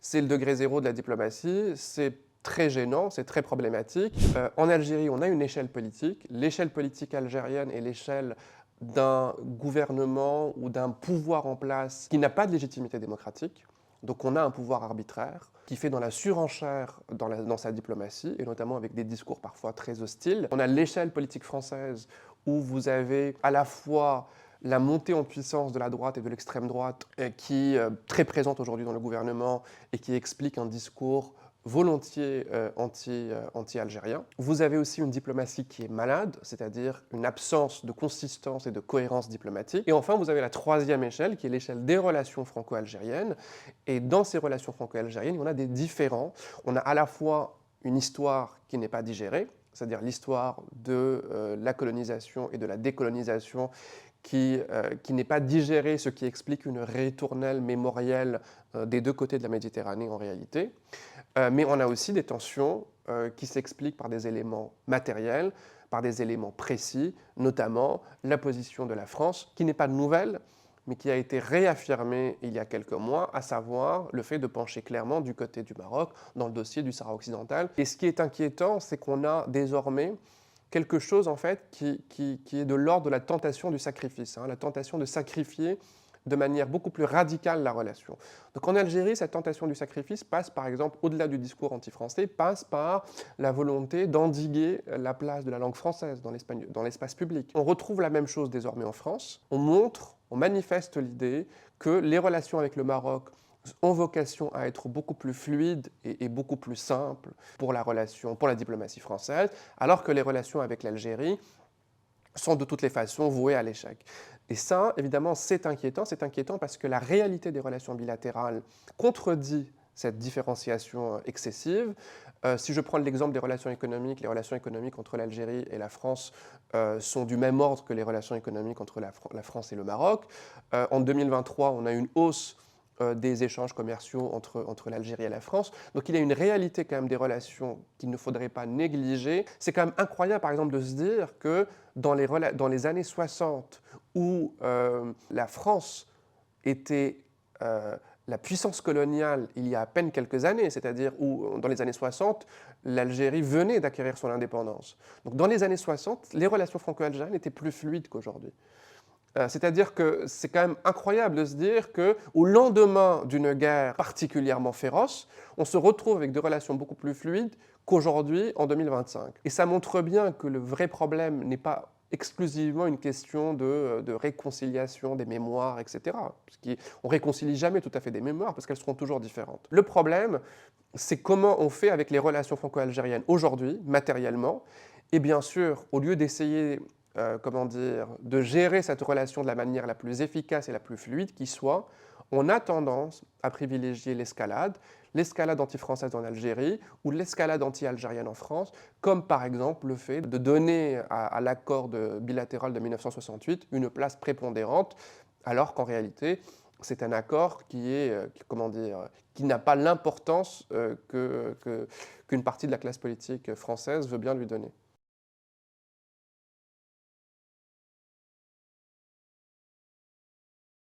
C'est le degré zéro de la diplomatie, c'est très gênant, c'est très problématique. En Algérie, on a une échelle politique. L'échelle politique algérienne est l'échelle d'un gouvernement ou d'un pouvoir en place qui n'a pas de légitimité démocratique. Donc on a un pouvoir arbitraire qui fait dans la surenchère dans sa diplomatie, et notamment avec des discours parfois très hostiles. On a l'échelle politique française où vous avez à la fois la montée en puissance de la droite et de l'extrême droite qui est très présente aujourd'hui dans le gouvernement et qui explique un discours volontiers anti-algérien. Vous avez aussi une diplomatie qui est malade, c'est-à-dire une absence de consistance et de cohérence diplomatique. Et enfin, vous avez la troisième échelle, qui est l'échelle des relations franco-algériennes. Et dans ces relations franco-algériennes, on a des différends. On a à la fois une histoire qui n'est pas digérée, c'est-à-dire l'histoire de la colonisation et de la décolonisation qui n'est pas digérée, ce qui explique une ritournelle mémorielle des deux côtés de la Méditerranée en réalité. Mais on a aussi des tensions qui s'expliquent par des éléments matériels, par des éléments précis, notamment la position de la France, qui n'est pas nouvelle, mais qui a été réaffirmée il y a quelques mois, à savoir le fait de pencher clairement du côté du Maroc dans le dossier du Sahara occidental. Et ce qui est inquiétant, c'est qu'on a désormais quelque chose en fait qui est de l'ordre de la tentation du sacrifice, la tentation de sacrifier de manière beaucoup plus radicale la relation. Donc en Algérie, cette tentation du sacrifice passe par exemple, au-delà du discours anti-français, passe par la volonté d'endiguer la place de la langue française dans l'espace public. On retrouve la même chose désormais en France. On manifeste l'idée que les relations avec le Maroc ont vocation à être beaucoup plus fluides et beaucoup plus simples pour la diplomatie française, alors que les relations avec l'Algérie sont de toutes les façons vouées à l'échec. Et ça, évidemment, c'est inquiétant. C'est inquiétant parce que la réalité des relations bilatérales contredit cette différenciation excessive. Si je prends l'exemple des relations économiques, les relations économiques entre l'Algérie et la France sont du même ordre que les relations économiques entre la France et le Maroc. En 2023, on a une hausse des échanges commerciaux entre l'Algérie et la France. Donc il y a une réalité quand même des relations qu'il ne faudrait pas négliger. C'est quand même incroyable par exemple de se dire que dans les années 60 où la France était la puissance coloniale il y a à peine quelques années, c'est-à-dire où dans les années 60, l'Algérie venait d'acquérir son indépendance. Donc dans les années 60, les relations franco-algériennes étaient plus fluides qu'aujourd'hui. C'est-à-dire que c'est quand même incroyable de se dire qu'au lendemain d'une guerre particulièrement féroce, on se retrouve avec des relations beaucoup plus fluides qu'aujourd'hui, en 2025. Et ça montre bien que le vrai problème n'est pas exclusivement une question de réconciliation des mémoires, etc. On ne réconcilie jamais tout à fait des mémoires parce qu'elles seront toujours différentes. Le problème, c'est comment on fait avec les relations franco-algériennes aujourd'hui, matériellement. Et bien sûr, au lieu d'essayer de gérer cette relation de la manière la plus efficace et la plus fluide qui soit, on a tendance à privilégier l'escalade anti-française en Algérie ou l'escalade anti-algérienne en France, comme par exemple le fait de donner à l'accord bilatéral de 1968 une place prépondérante, alors qu'en réalité, c'est un accord qui n'a pas l'importance qu'une partie de la classe politique française veut bien lui donner.